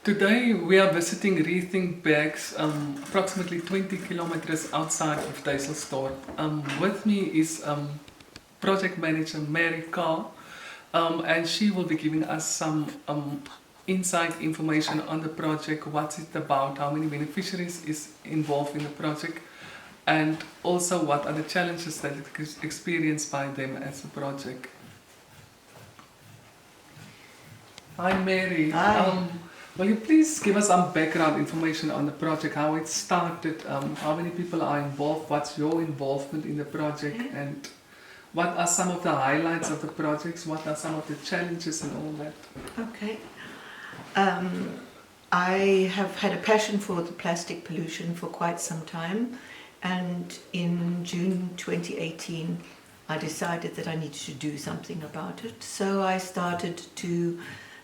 Today we are visiting ReThink bags approximately 20 kilometers outside of Duiselsdorp. With me is project manager Mary Carr, and she will be giving us some inside information on the project, what's it about, how many beneficiaries is involved in the project, and also what are the challenges that is experienced by them as a project. Hi Mary. Hi. Will you please give us some background information on the project, how it started, how many people are involved, what's your involvement in the project, and what are some of the highlights of the projects, what are some of the challenges and all that? Okay. I have had a passion for the plastic pollution for quite some time, and in June 2018 I decided that I needed to do something about it. So I started to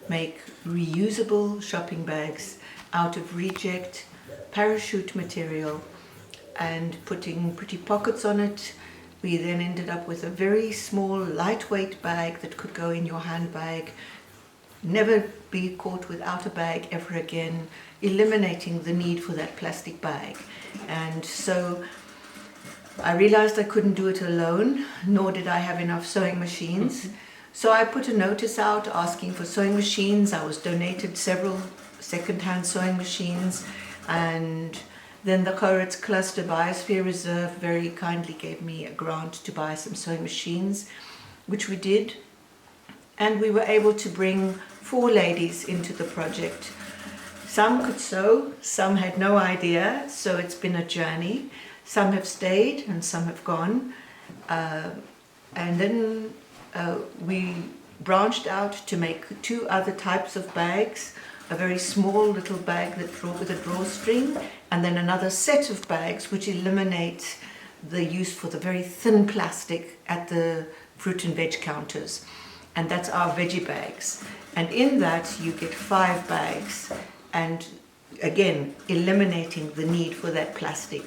make reusable shopping bags out of reject parachute material and putting pretty pockets on it. We then ended up with a very small lightweight bag that could go in your handbag, never be caught without a bag ever again, eliminating the need for that plastic bag. And so I realized I couldn't do it alone, nor did I have enough sewing machines. So I put a notice out asking for sewing machines. I was donated several second-hand sewing machines, and then the Breede-Gouritz cluster Biosphere Reserve very kindly gave me a grant to buy some sewing machines, which we did. And we were able to bring 4 ladies into the project. Some could sew, some had no idea, so it's been a journey. Some have stayed and some have gone. And then we branched out to make 2 other types of bags, a very small little bag with a drawstring, and then another set of bags which eliminate the use for the very thin plastic at the fruit and veg counters. And that's our veggie bags. And in that you get 5 bags, and again eliminating the need for that plastic.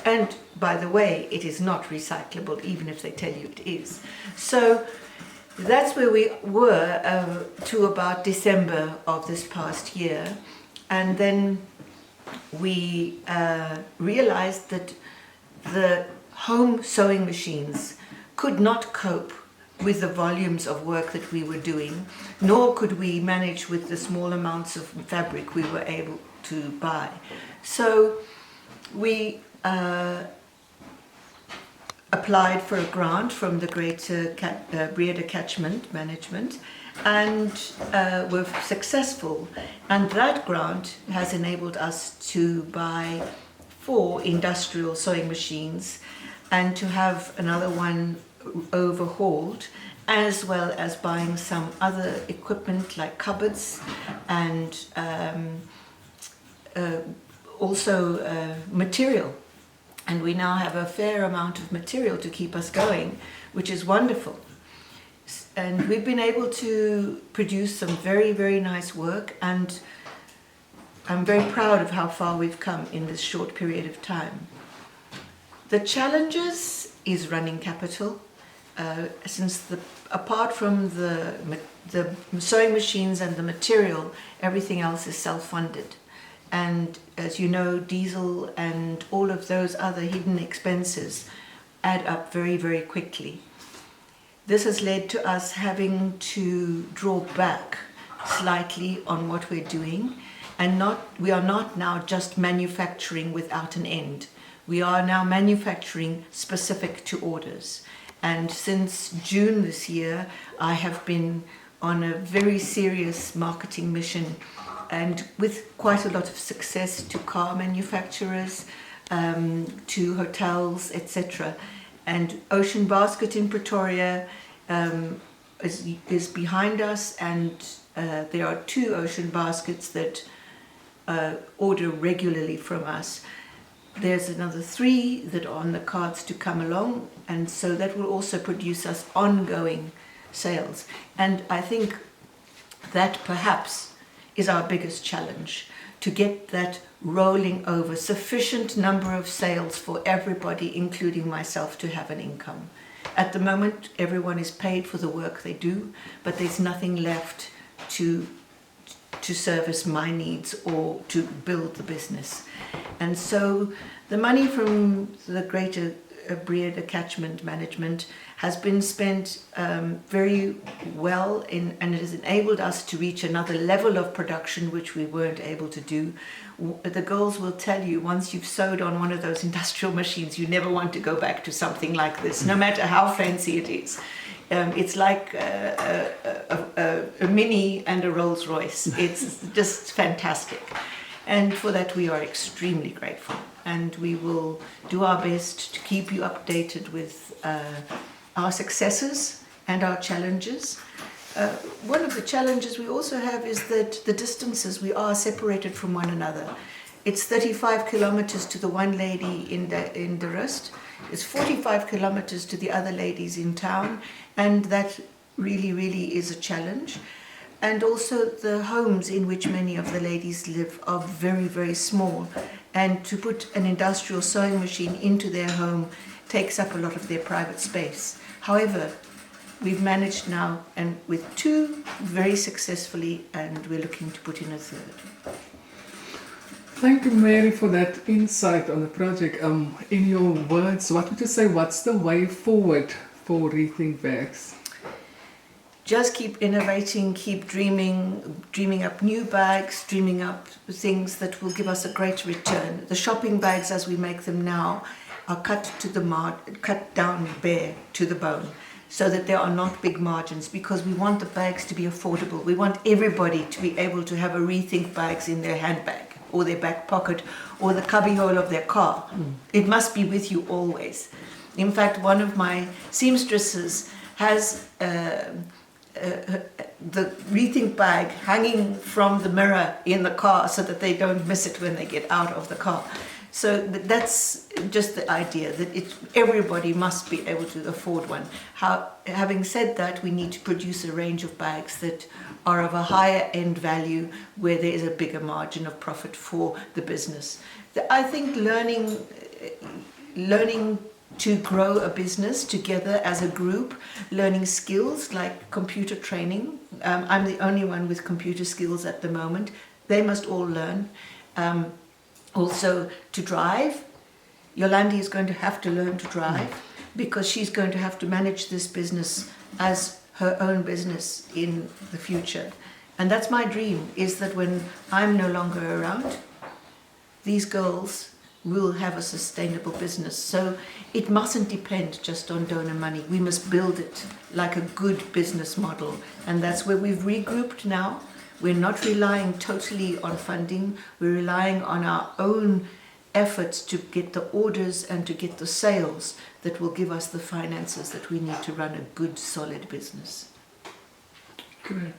And by the way, it is not recyclable, even if they tell you it is. So that's where we were to about December of this past year. And then we realized that the home sewing machines could not cope with the volumes of work that we were doing, nor could we manage with the small amounts of fabric we were able to buy. So we applied for a grant from the greater Breede Catchment management, and were successful. And that grant has enabled us to buy 4 industrial sewing machines and to have another one overhauled, as well as buying some other equipment like cupboards and also material. And we now have a fair amount of material to keep us going, which is wonderful. And we've been able to produce some very, very nice work, and I'm very proud of how far we've come in this short period of time. The challenges is running capital, since apart from the sewing machines and the material, everything else is self-funded. And as you know, diesel and all of those other hidden expenses add up very, very quickly. This has led to us having to draw back slightly on what we're doing, and we are not now just manufacturing without an end. We are now manufacturing specific to orders. And since June this year, I have been on a very serious marketing mission, and with quite a lot of success, to car manufacturers, to hotels, etc. And Ocean Basket in Pretoria is behind us, and there are 2 Ocean Baskets that order regularly from us. There's another 3 that are on the cards to come along, and so that will also produce us ongoing sales. And I think that perhaps is our biggest challenge, to get that rolling over, sufficient number of sales for everybody, including myself, to have an income. At the moment, everyone is paid for the work they do, but there's nothing left to to service my needs or to build the business. And so the money from the greater Breede Catchment management has been spent very well and it has enabled us to reach another level of production which we weren't able to do. The girls will tell you, once you've sewed on one of those industrial machines, you never want to go back to something like this, no matter how fancy it is. It's like a Mini and a Rolls Royce. It's just fantastic. And for that we are extremely grateful. And we will do our best to keep you updated with our successes and our challenges. One of the challenges we also have is that the distances, we are separated from one another. It's 35 kilometers to the one lady in Breede-Gouritz. It's 45 kilometers to the other ladies in town, and that really is a challenge. And also the homes in which many of the ladies live are very small, and to put an industrial sewing machine into their home takes up a lot of their private space. However, we've managed now, and with 2 very successfully, and we're looking to put in a 3rd. Thank you, Mary, for that insight on the project. In your words, what would you say, what's the way forward for ReThink Bags? Just keep innovating, keep dreaming up new bags, dreaming up things that will give us a great return. The shopping bags as we make them now are cut down bare to the bone, so that there are not big margins, because we want the bags to be affordable. We want everybody to be able to have a ReThink bags in their handbag or their back pocket or the cubbyhole of their car. It must be with you always. In fact, one of my seamstresses has the ReThink bag hanging from the mirror in the car so that they don't miss it when they get out of the car. So that's just the idea, that everybody must be able to afford one. Having said that, we need to produce a range of bags that are of a higher end value, where there is a bigger margin of profit for the business. I think learning to grow a business together as a group, learning skills like computer training. I'm the only one with computer skills at the moment. They must all learn. Also to drive. Yolandi is going to have to learn to drive, because she's going to have to manage this business as her own business in the future. And that's my dream, is that when I'm no longer around, these girls will have a sustainable business. So it mustn't depend just on donor money. We must build it like a good business model. And that's where we've regrouped now. We're not relying totally on funding. We're relying on our own efforts to get the orders and to get the sales that will give us the finances that we need to run a good, solid business. Great.